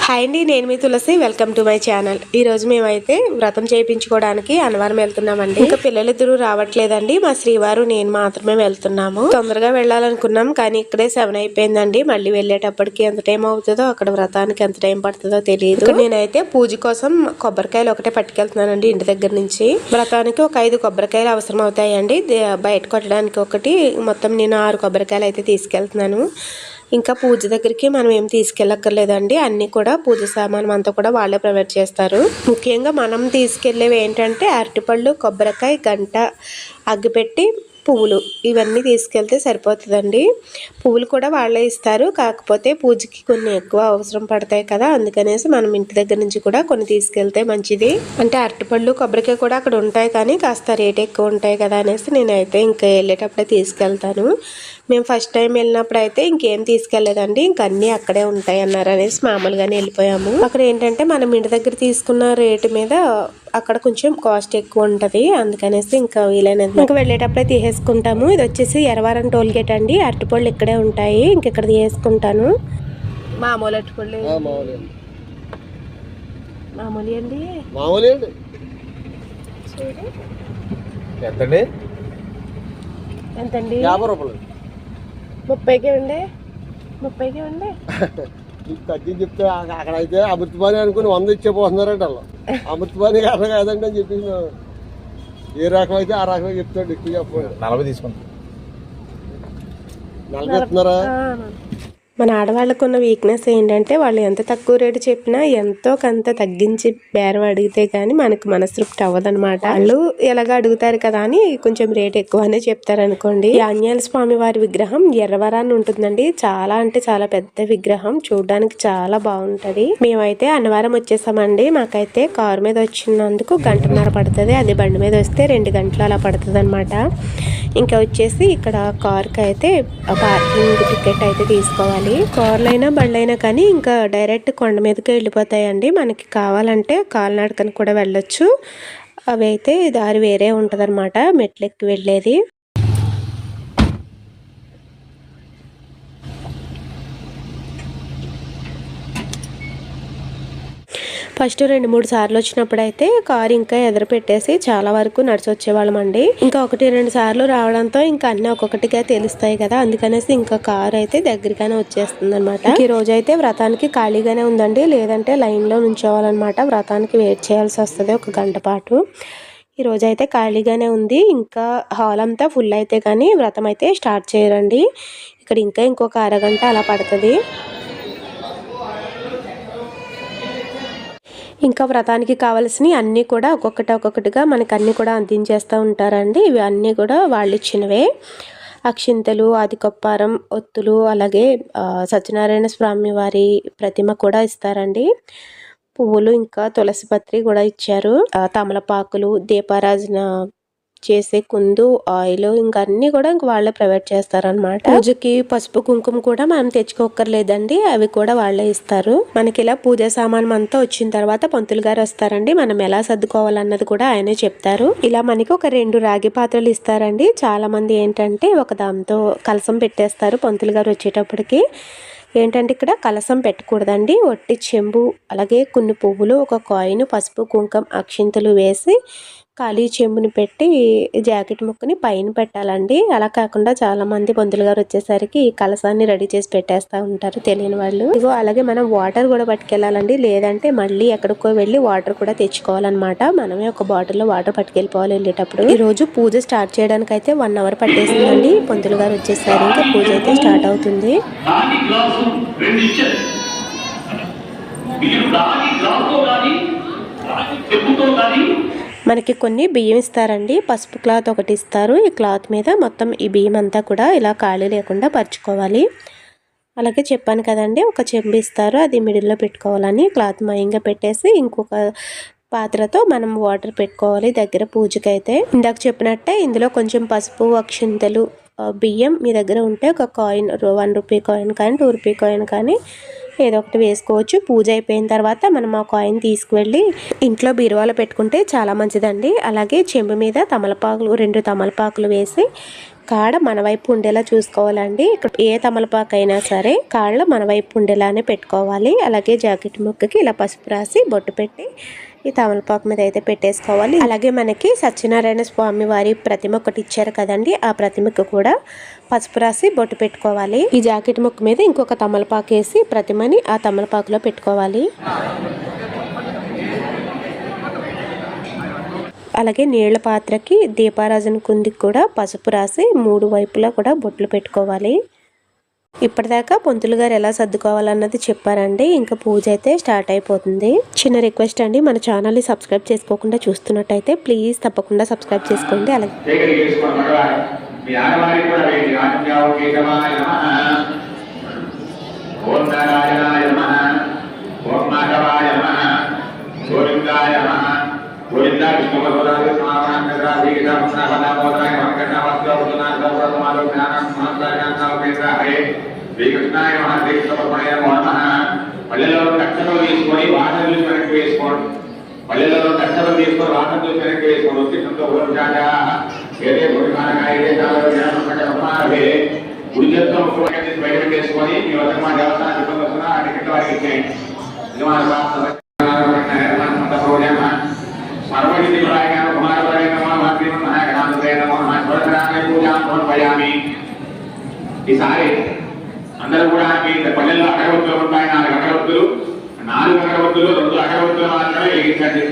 Hi అండి, నేను మీ Tulasi. Welcome to my channel. ఈ రోజు మేమైతే వ్రతం చేయించుకోవడానికి అన్నవరం వెళ్తున్నామండి. ఇంకా పిల్లలిద్దరూ రావట్లేదండి. మా శ్రీవారు నేను మాత్రమే వెళ్తున్నాము. తొందరగా వెళ్ళాలనుకున్నాం కానీ ఇక్కడే 7 అయిపోయిందండి. మళ్ళీ వెళ్ళేటప్పటికి ఎంత టైం అవుతుందో, అక్కడ వ్రతానికి ఎంత టైం పడుతుందో తెలియదు. నేనైతే పూజ కోసం కొబ్బరికాయలు ఒకటే పట్టుకెళ్తున్నానండి ఇంటి దగ్గర నుంచి. వ్రతానికి ఒక 5 కొబ్బరికాయలు అవసరం అవుతాయండి. బయట కొట్టడానికి ఒకటి, మొత్తం నేను 6 కొబ్బరికాయలు అయితే తీసుకెళ్తున్నాను. ఇంకా పూజ దగ్గరికి మనం ఏం తీసుకెళ్ళక్కర్లేదండి. అన్నీ కూడా పూజ సామానం అంతా కూడా వాళ్ళే ప్రొవైడ్ చేస్తారు. ముఖ్యంగా మనం తీసుకెళ్ళేవి ఏంటంటే అరటిపళ్ళు, కొబ్బరికాయ, గంట, అగ్గిపెట్టి, పువ్వులు, ఇవన్నీ తీసుకెళ్తే సరిపోతుందండి. పువ్వులు కూడా వాళ్ళే ఇస్తారు, కాకపోతే పూజకి కొన్ని ఎక్కువ అవసరం పడతాయి కదా, అందుకనేసి మనం ఇంటి దగ్గర నుంచి కూడా కొన్ని తీసుకెళ్తే మంచిది. అంటే అరటిపళ్ళు, కొబ్బరికాయ కూడా అక్కడ ఉంటాయి కానీ కాస్త రేట్ ఎక్కువ ఉంటాయి కదా అనేసి నేనైతే ఇంకా వెళ్ళేటప్పుడే తీసుకెళ్తాను. మేము ఫస్ట్ టైం వెళ్ళినప్పుడు అయితే ఇంకేం తీసుకెళ్లేదండి, ఇంక అన్నీ అక్కడే ఉంటాయి అన్నారు అనేసి మామూలుగానే వెళ్ళిపోయాము. అక్కడ ఏంటంటే మనం ఇంటి దగ్గర తీసుకున్న రేటు మీద అక్కడ కొంచెం కాస్ట్ ఎక్కువ ఉంటుంది, అందుకనేసి ఇంకా వీలైనది ఇంకా వెళ్ళేటప్పుడే తీసేసుకుంటాము. ఇది వచ్చేసి ఎరవారం టోల్ గేట్ అండి. అరటిపళ్ళు ఇక్కడే ఉంటాయి, ఇంకెక్కడ తీసేసుకుంటాను. మామూలు అరటిపళ్ళు మామూలు అండి. ఎంతండి? 50 రూపాయలు. 30కే ఉండే, 30కే ఉండే. తగ్గి చెప్తే అక్కడైతే అమృతపాణి అనుకుని 100 ఇచ్చేపోతున్నారంట వాళ్ళు. అమృతపాణి అర్థం కాదండి అని చెప్పి ఏ రకం అయితే ఆ రకమే చెప్తాడు. ఎక్కువ చెప్పండి. 40 తీసుకుంటాం. 40 ఇస్తున్నారా? మన ఆడవాళ్ళకు ఉన్న వీక్నెస్ ఏంటంటే వాళ్ళు ఎంత తక్కువ రేటు చెప్పినా ఎంతో కొంత తగ్గించి బేరం అడిగితే కానీ మనకు మనస్తృప్తి అవ్వదనమాట. వాళ్ళు ఎలాగ అడుగుతారు కదా అని కొంచెం రేట్ ఎక్కువనే చెప్తారనుకోండి. ఈ ఆంజనేయ స్వామి వారి విగ్రహం ఎర్రవరాన్ని ఉంటుందండి. చాలా అంటే చాలా పెద్ద విగ్రహం, చూడడానికి చాలా బాగుంటది. మేమైతే అన్నవరం వచ్చేసామండి. మాకైతే కారు మీద వచ్చినందుకు 1.5 గంటలు పడుతుంది, అది బండి మీద వస్తే 2 గంటలు అలా పడుతుంది అనమాట. ఇంకా వచ్చేసి ఇక్కడ కార్కి అయితే పార్కింగ్ టికెట్ అయితే తీసుకోవాలి. కార్లైనా బళ్ళైనా కానీ ఇంకా డైరెక్ట్ కొండ మీదకి వెళ్ళిపోతాయండి. మనకి కావాలంటే కాలినడకని కూడా వెళ్ళొచ్చు. అవి అయితే దారి వేరే ఉంటుంది అనమాట, మెట్లెక్కి వెళ్ళేది. ఫస్ట్ 2-3 సార్లు వచ్చినప్పుడు అయితే కారు ఇంకా ఎదురు పెట్టేసి చాలా వరకు నడిచి వచ్చేవాళ్ళం అండి. ఇంకా 1-2 సార్లు రావడంతో ఇంకా అన్ని ఒక్కొక్కటిగా తెలుస్తాయి కదా, అందుకనేసి ఇంకా కారు అయితే దగ్గరగానే వచ్చేస్తుంది అనమాట. ఈ రోజు అయితే వ్రతానికి ఖాళీగానే ఉందండి, లేదంటే లైన్లో నుంచోవాలన్నమాట. వ్రతానికి వెయిట్ చేయాల్సి వస్తుంది 1 గంట పాటు. ఈ రోజు అయితే ఖాళీగానే ఉంది. ఇంకా హాల్ అంతా ఫుల్ అయితే కానీ వ్రతం అయితే స్టార్ట్ చేయరండి. ఇక్కడ ఇంకా ఇంకొక అరగంట అలా పడుతుంది. ఇంకా వ్రతానికి కావాల్సినవి అన్నీ కూడా ఒక్కొక్కటిగా మనకి అన్నీ కూడా అందించేస్తూ ఉంటారండి. ఇవి అన్నీ కూడా వాళ్ళు ఇచ్చినవే. అక్షింతలు, ఆదికొప్పారం, ఒత్తులు, అలాగే సత్యనారాయణ స్వామి వారి ప్రతిమ కూడా ఇస్తారండి. పువ్వులు, ఇంకా తులసి పత్రి కూడా ఇచ్చారు. తమలపాకులు, దీపారాజన చేసే కుందు, ఆయిల్, ఇంకా అన్నీ కూడా ఇంక వాళ్ళే ప్రొవైడ్ చేస్తారనమాట. పూజకి పసుపు కుంకుమ కూడా మనం తెచ్చుకోకర్లేదండి, అవి కూడా వాళ్ళే ఇస్తారు. మనకి ఇలా పూజా సామానం అంతా వచ్చిన తర్వాత పంతులు గారు వస్తారండి. మనం ఎలా సర్దుకోవాలన్నది కూడా ఆయనే చెప్తారు. ఇలా మనకి ఒక 2 రాగి పాత్రలు ఇస్తారండి. చాలా మంది ఏంటంటే ఒక దాంతో కలసం పెట్టేస్తారు. పంతులు గారు వచ్చేటప్పటికి ఏంటంటే ఇక్కడ కలసం పెట్టకూడదండి, ఒట్టి చెంబు, అలాగే కొన్ని పువ్వులు, ఒక కాయిన్, పసుపు కుంకుమ, అక్షింతలు వేసి ఖాళీ చెంబుని పెట్టి జాకెట్ ముక్కని పైన పెట్టాలండి. అలా కాకుండా చాలా మంది పంతులు గారు వచ్చేసరికి ఈ కలసాన్ని రెడీ చేసి పెట్టేస్తూ ఉంటారు తెలియని వాళ్ళు. ఇగో అలాగే మనం వాటర్ కూడా పట్టుకెళ్ళాలండి, లేదంటే మళ్ళీ ఎక్కడికో వెళ్ళి వాటర్ కూడా తెచ్చుకోవాలన్నమాట. మనమే ఒక బాటిల్లో వాటర్ పట్టుకెళ్ళిపోవాలి వెళ్ళేటప్పుడు. ఈ రోజు పూజ స్టార్ట్ చేయడానికి అయితే 1 అవర్ పట్టేసిందండి. పంతులు గారు వచ్చేసారు, ఇంకా పూజ అయితే స్టార్ట్ అవుతుంది. మనకి కొన్ని బియ్యం ఇస్తారండి. పసుపు క్లాత్ ఒకటి ఇస్తారు. ఈ క్లాత్ మీద మొత్తం ఈ బియ్యం అంతా కూడా ఇలా ఖాళీ లేకుండా పరుచుకోవాలి. అలాగే చెప్పాను కదండి, ఒక చెంబు ఇస్తారు, అది మిడిల్లో పెట్టుకోవాలని. క్లాత్ మయంగా పెట్టేసి ఇంకొక పాత్రతో మనం వాటర్ పెట్టుకోవాలి దగ్గర పూజకైతే. ఇందాక చెప్పినట్టే ఇందులో కొంచెం పసుపు, అక్షింతలు, బియ్యం మీ దగ్గర ఉంటే ఒక కాయిన్, 1 రూపీ కాయిన్ కానీ 2 రూపీ కాయిన్ కానీ ఏదో ఒకటి వేసుకోవచ్చు. పూజ అయిపోయిన తర్వాత మనం ఆ కాయిన్ తీసుకువెళ్ళి ఇంట్లో బీరువాలో పెట్టుకుంటే చాలా మంచిదండి. అలాగే చెంబు మీద తమలపాకులు, 2 తమలపాకులు వేసి కాడ మన వైపు ఉండేలా చూసుకోవాలండి. ఇక్కడ ఏ తమలపాకు అయినా సరే కాళ్ళ మన వైపు ఉండేలానే పెట్టుకోవాలి. అలాగే జాకెట్ ముక్కకి ఇలా పసుపు రాసి బొట్టు పెట్టి ఈ తమలపాకు మీద అయితే పెట్టేసుకోవాలి. అలాగే మనకి సత్యనారాయణ స్వామి వారి ప్రతిమ ఒకటి ఇచ్చారు కదండి, ఆ ప్రతిమకు కూడా పసుపు రాసి బొట్టు పెట్టుకోవాలి. ఈ జాకెట్ ముక్క మీద ఇంకొక తమలపాకు వేసి ప్రతిమని ఆ తమలపాకులో పెట్టుకోవాలి. అలాగే నీళ్ల పాత్రకి దీపారాజన కుందికి కూడా పసుపు రాసి 3 వైపులా కూడా బొట్లు పెట్టుకోవాలి. ఇప్పటిదాకా పంతులు గారు ఎలా సర్దుకోవాలన్నది చెప్పారండి. ఇంకా పూజ అయితే స్టార్ట్ అయిపోతుంది. చిన్న రిక్వెస్ట్ అండి, మన ఛానల్ని సబ్స్క్రైబ్ చేసుకోకుండా చూస్తున్నట్టయితే ప్లీజ్ తప్పకుండా సబ్స్క్రైబ్ చేసుకోండి. అలాగే గోవిందా విష్ణుపదాయ సమానాంతరాధిగత పునఃపదామోదరాయ మహకర్ణవస్త్రవదనాథవరమాలో జ్ఞానస్మాంతరాయ శ్రీకృష్ణాయ మహాదేవపరమణయ నమః. పల్లెలో కట్టలు తీసుకొని వాటలు వెనక్కి వేసుకోండి. పల్లెలో కట్టలు తీసుకొని వాటలు వెనక్కి వేసుకోండి. ఉచితంతో ఓర్జాజా ఏదే గురిమానకాయే జ్ఞానమానవే గుడి చేత్తో బయట పెట్టేసుకొని మీ వద్ద మా దేవస్థానం ఇబ్బంది ఆ టికెట్ వారికి ఇచ్చేయండి. ఈసారి అందరూ కూడా మీ పల్లెల్లో అగరవత్తులు ఉంటాయి. 4 అగరవత్తులు 2 అగరవత్తులు మాత్రమే వెలిగించండి.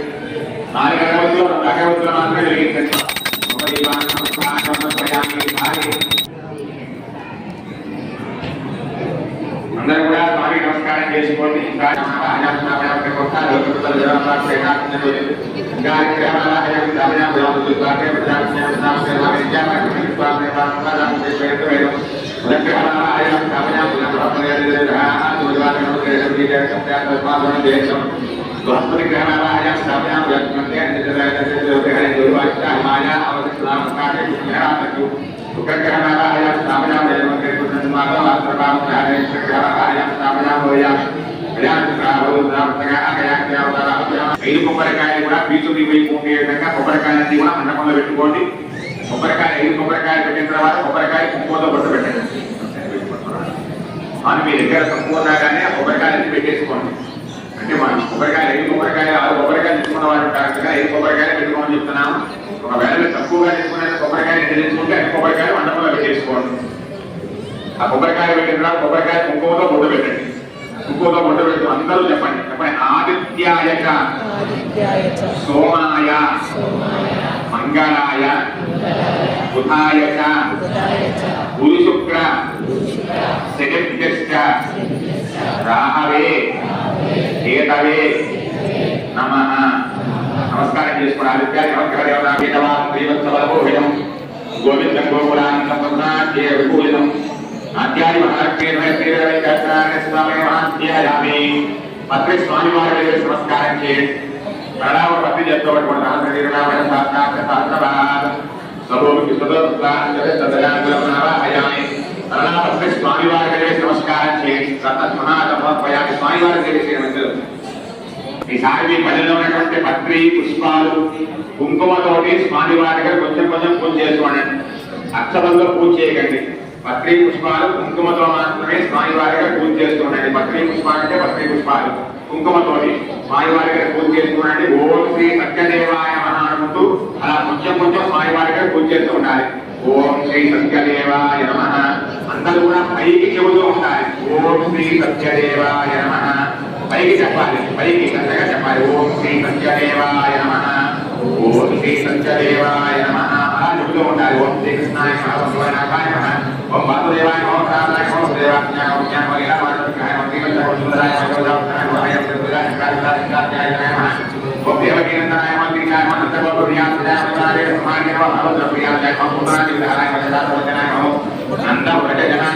4 అగరవత్తులు 2 అగరవత్తులు మాత్రమే వెలిగించండి. అందరూ కూడా స్వామి నమస్కారం చేసుకోండి. ఐదు కొబ్బరికాయలు కూడా పీచుని వైపు ఉండే విధంగా కొబ్బరికాయలన్నీ కూడా మండపంలో పెట్టుకోండి. కొబ్బరికాయ 5 కొబ్బరికాయలు పెట్టిన తర్వాత కొబ్బరికాయ కుంకుమతో బొట్టు పెట్టండి. మనం మీ దగ్గర తక్కువ ఉన్నా కానీ ఆ కొబ్బరికాయలు పెట్టేసుకోండి. అంటే మనం కొబ్బరికాయలు 5 కొబ్బరికాయలు 6 కొబ్బరికాయలు తీసుకున్న వారు ఉంటారు కదా, 5 కొబ్బరికాయలు పెట్టుకోమని చెప్తున్నాము. ఒకవేళ తక్కువగా తీసుకునే కొబ్బరికాయలు తెలుసుకుంటే 5 కొబ్బరికాయలు మండపంలో పెట్టేసుకోండి. ఆ కొబ్బరికాయలు పెట్టిన తర్వాత కొబ్బరికాయ కుంకుమతో బొట్టు పెట్టండి. కుంకుమతో బొట్టు పెట్టు అందరూ చెప్పండి. ఆదిత్యాయ సోమాయ మంగళాయ బుధాయ గురు శుక్ర శనిభ్యశ్చ రాహవే కేతవే నమః. నమస్కారం చేసుకోండి. ఆదిత్యాయ నమస్కారం దేవతాం గోవిందం గోకులాంతం ఆధ్యాత్మ మహాత్మ్యామి పత్రి స్వామి వారి నమస్కారం చేయండి. ప్రణామ పత్రి చేసుకోబడి పత్రి స్వామి వారి నమస్కారం చేయండి. స్వామి వారి ఈసారి మీ పల్లెల్లో ఉన్నటువంటి పత్రి పుష్పాలు కుంకుమతోటి స్వామి వారి దగ్గర కొంచెం పూజ చేసుకోండి. అక్షరంలో పూజ చేయకండి. పత్రి పుష్పాలు కుంకుమతో మాత్రమే స్వామి వారి దగ్గర పూజ చేస్తుండండి. పత్రి పుష్పాలు అంటే పత్రి పుష్పాలు కుంకుమతోటి స్వామి వారి దగ్గర పూజ చేస్తుండండి. ఓం శ్రీ సత్యదేవాయ నమః అనుకుంటూ అలా కొంచెం స్వామి వారి దగ్గర పూజ చేస్తూ ఉండాలి. ఓం శ్రీ సత్యదేవాయ నమః. అందరూ కూడా పైకి చెబుతూ ఉండాలి. ఓం శ్రీ సత్యదేవాయ నమః. పైకి చెప్పాలి, పైకి చక్కగా చెప్పాలి. ఓం శ్రీ సత్యదేవాయ నమః. ఓం శ్రీ సత్యదేవాయ నమః అలా చెబుతూ ఉండాలి. ఓం శ్రీ కృష్ణాయ నమః. ఓం శివాయ నమః. ఓం వాసుదేవాయ నమః. రామాయ నమః. దేవాజ్ఞాయ నమః. జ్ఞానమయ నమః. సుందరాయ నమః. ఓం దేవకీనందనాయ నమః. శ్రీకాయ నమః. నందగోపర్యాయ నమః. నంద వ్రజ జనాయ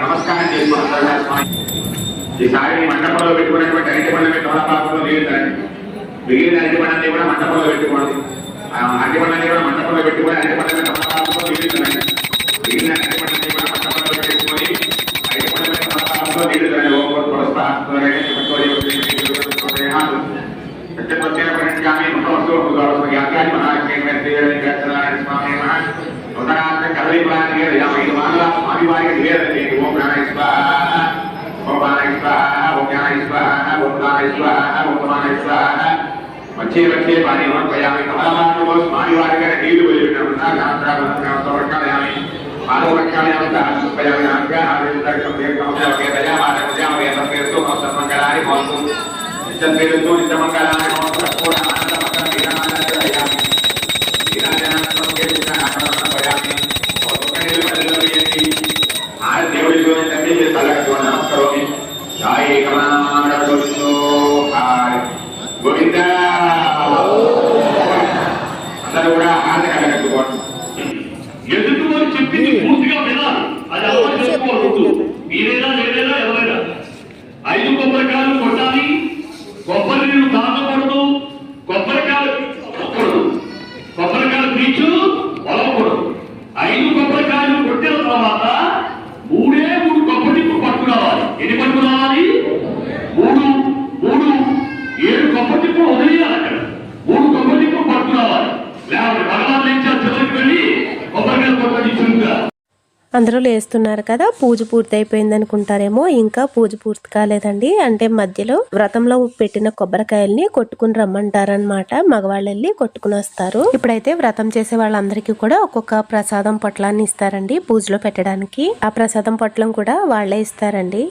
నమస్కారం చేసుకుంటున్నాను. ఈసారి మండపంలో పెట్టుకున్నటువంటి అరటి పండ్ల తోలపాకులో నీళ్ళండి. మిగిలిన అరటి పండ్లని కూడా మండపంలో పెట్టుకోండి. అరటి పండ్లని కూడా మండపంలో పెట్టుకొని అరటి పండ్ల తోలపాకులో నీళ్ళండి. మిగిలిన అరటి పండ్లని కూడా మండపంలో పెట్టుకొని అరటి పండ్ల తోలపాకులో నీళ్ళండి. వచ్చే పానీ పయామి కమలమాను స్వామివారిగా నీళ్లు వదిలిపెట్టాలి. గోవింద అందరూ కూడా హారతిగా కట్టుకోండి. ఎదుటి వారు చెప్పింది పూర్తిగా వినాలి. అది అలవాటు చేసుకోకూడదు. మీరైనా నేనైనా ఎవరైనా 5 కొబ్బరికాయలు కొట్టాలి. కొబ్బరి నీళ్ళు తాగకూడదు. కొబ్బరికాయలు కొట్టకూడదు. కొబ్బరికాయలు పీచు వలవకూడదు. 5 కొబ్బరికాయలు కొట్టిన తర్వాత 3 కొబ్బరి టిప్పు పట్టుకురావాలి. ఎన్ని పట్టుకురావాలి? 3 7 కొబ్బరి టిప్పు వదిలేయాలి. అక్కడ 3 కొబ్బరి టిప్పు పట్టుకురావాలి. లేకపోతే భగవాన్ నుంచి చివరికి వెళ్ళి కొబ్బరికాయలు కొట్టండి చురుగ్గా. అందరూ లేస్తున్నారు కదా, పూజ పూర్తి అయిపోయింది అనుకుంటారేమో. ఇంకా పూజ పూర్తి కాలేదండి. అంటే మధ్యలో వ్రతంలో పెట్టిన కొబ్బరికాయల్ని కొట్టుకుని రమ్మంటారనమాట. మగవాళ్ళు వెళ్ళి కొట్టుకుని వస్తారు. ఇప్పుడైతే వ్రతం చేసే వాళ్ళందరికీ కూడా ఒక్కొక్క ప్రసాదం పొట్లాన్ని ఇస్తారండి పూజలో పెట్టడానికి. ఆ ప్రసాదం పొట్లం కూడా వాళ్ళే ఇస్తారండి.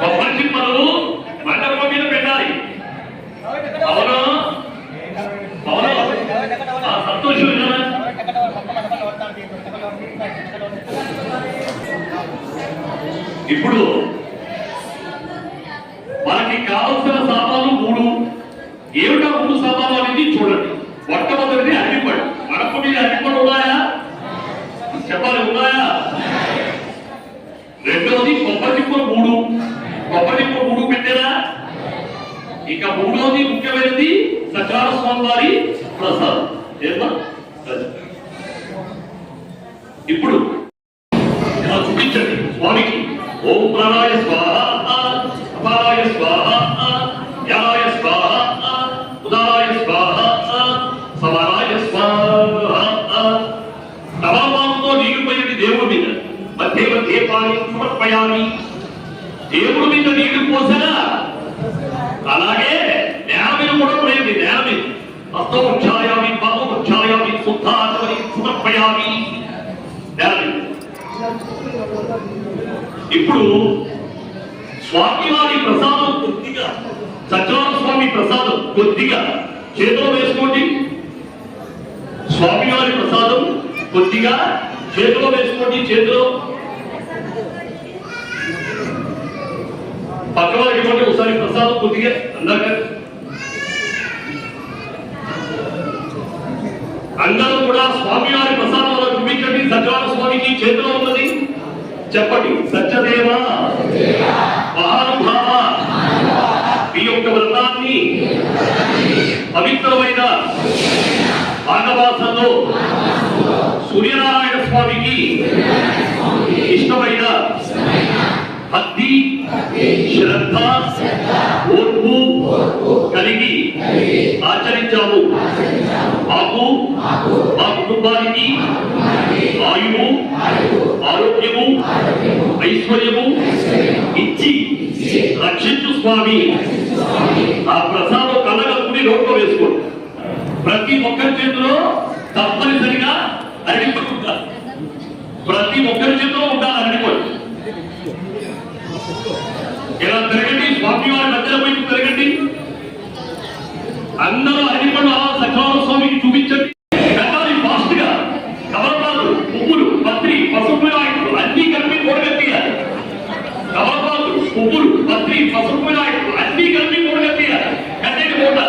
కొబ్బరి చిప్పలు మండపం మీద పెట్టాలి. అవునా? సంతోషం కదా. ఇప్పుడు మనకి కావలసిన సామాన్లు 3. ఏమిటా 3 సామాన్లు అనేది చూడండి. మొట్టమొదటిది అరటిపండు. మనకు మీద అరటిపండు ఉన్నాయా? చెప్పాలి, ఉన్నాయా? రెండవది కొబ్బరి చిప్పలు 3. కొబ్బరి చిప్పలు 3 పెట్టారా? ఇక 3వది ముఖ్యమైనది సత్యనారాయణ స్వామి వారి ప్రసాదం. ఏమా ఇప్పుడు ఇలా చూపించండి స్వామికి. ఓం ప్రాణాయ స్వాహ, అపారాయ స్వాహ, యాయ స్వాహ, ఉదారాయ స్వాహ, సమానాయ స్వాహ. తమలపాకుతో నీళ్లు పోయండి దేవుడి మీద. మధ్య పాని సమర్పయామి. దేవుడి మీద నీళ్లు పోసరా, అలాగే నేల మీద కూడా పోయండి. నేల మీద హస్తోక్షాయామి, పాదోక్షాయామి, శుద్ధాచమని సమర్పయామి. నేల మీద. ఇప్పుడు స్వామివారి ప్రసాదం కొద్దిగా, సత్యనారాయణ స్వామి ప్రసాదం కొద్దిగా చేతిలో వేసుకోండి. స్వామివారి ప్రసాదం కొద్దిగా చేతిలో వేసుకోండి. చేతిలో పక్క వారికి ఇవ్వండి ఒకసారి ప్రసాదం కొద్దిగా. అందరూ కూడా స్వామివారి ప్రసాదం చూపించండి. సత్యనారాయణ స్వామికి చేతిలో ఉన్నది చెప్పండి. సత్యదేవ మహానుభావ, మీ యొక్క వ్రతాన్ని పవిత్రమైన మాఘమాసంలో సూర్యనారాయణ స్వామికి ఇష్టమైన భక్తి శ్రద్ధ ఓర్పు కలిగి ఆచరించాము. మాకు మా కుటుంబానికి ఆయువు ఆరోగ్యము ఐశ్వర్యము ఇచ్చి రక్షించు స్వామి. ఆ ప్రసాదం కళ్ళగలుపుని నోట్లో వేసుకోండి. ప్రతి ఒక్కరి చేతిలో తప్పనిసరిగా అరటిపండు ఉండాలి. ప్రతి ఒక్కరి చేతిలో ఉండాలి అరటిపండు. ఇలా తిరగండి, స్వామి వారి మధ్యలో పోయి తిరగండి. అందరూ అరటిపండు అలా సకాల స్వామికి చూపించండి. పెట్టాలి ఫాస్ట్ గా. కవలపాలు, పువ్వులు, పత్రి, పసుపు రాయిలు అన్ని కలిపి కూడగట్టియాలి. కవలపాలు, పువ్వులు, పత్రి, పసుపు రాయిలు అన్ని కలిపి కూడగట్టియాలి. కట్టేది మూట.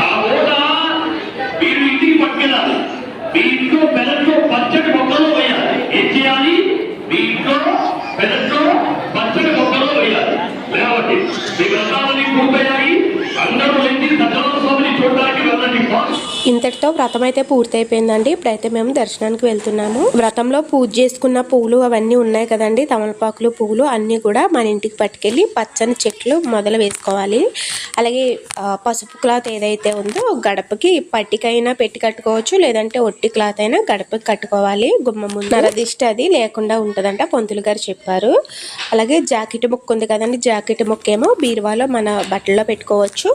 ఆ మూట మీరు ఇంటికి పట్టుకెళ్ళాలి. మీ ఇంట్లో పెరట్లో పచ్చడి మొక్కలో వేయాలి. ఏం చేయాలి? మీ ఇంట్లో పెరట్లో పచ్చడి మొక్కలో వేయాలి. లేవండి, మీ వ్రతాలని పూర్తయ్యాయి. అందరూ వెళ్ళి సత్యనారాయణ స్వామిని చూడడానికి వెళ్ళండి. ఇంతటితో వ్రతం అయితే పూర్తయిపోయిందండి. ఇప్పుడైతే మేము దర్శనానికి వెళ్తున్నాము. వ్రతంలో పూజ చేసుకున్న పువ్వులు అవన్నీ ఉన్నాయి కదండి, తమలపాకులు పువ్వులు అన్నీ కూడా మన ఇంటికి పట్టుకెళ్ళి పచ్చని చెట్లు మొదలు వేసుకోవాలి. అలాగే పసుపు క్లాత్ ఏదైతే ఉందో గడపకి పట్టికైనా పెట్టి కట్టుకోవచ్చు, లేదంటే ఒట్టి క్లాత్ అయినా గడపకి కట్టుకోవాలి. గుమ్మ ముందు నరదిష్టి అది లేకుండా ఉంటుందంట పంతులు గారు చెప్పారు. అలాగే జాకెట్ ముక్క ఉంది కదండి, జాకెట్ ముక్క ఏమో బీరువాలో మన బట్టల్లో పెట్టుకోవచ్చు.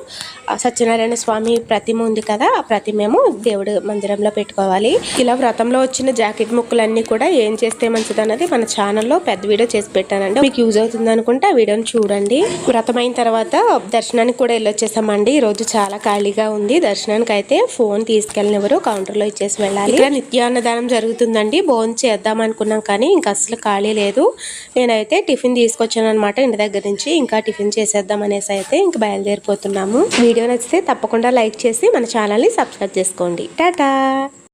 సత్యనారాయణ స్వామి ప్రతిమ ఉంది కదా, ఆ ప్రతిమ ఏమో దేవుడు మందిరంలో పెట్టుకోవాలి. ఇలా వ్రతంలో వచ్చిన జాకెట్ ముక్కలన్నీ కూడా ఏం చేస్తే మంచిది అన్నది మన ఛానల్లో పెద్ద వీడియో చేసి పెట్టానండి. మీకు యూజ్ అవుతుంది అనుకుంటే ఆ వీడియోని చూడండి. వ్రతం అయిన తర్వాత దర్శనానికి కూడా వెళ్ళొచ్చేసామండి. ఈ రోజు చాలా ఖాళీగా ఉంది. దర్శనానికి అయితే ఫోన్ తీసుకెళ్ళినెవరు, కౌంటర్లో ఇచ్చేసి వెళ్ళాలి. ఇక్కడ నిత్యాన్నదానం జరుగుతుందండి. భోజనం చేద్దాం అనుకున్నాం కానీ ఇంకా అసలు ఖాళీ లేదు. నేనైతే టిఫిన్ తీసుకొచ్చాను అనమాట ఇంటి దగ్గర నుంచి. ఇంకా టిఫిన్ చేసేద్దాం అనేసి అయితే ఇంకా బయలుదేరిపోతున్నాము. వీడియో నచ్చితే తప్పకుండా లైక్ చేసి మన ఛానల్ని సబ్స్క్రైబ్ చేసుకోండి. టాటా.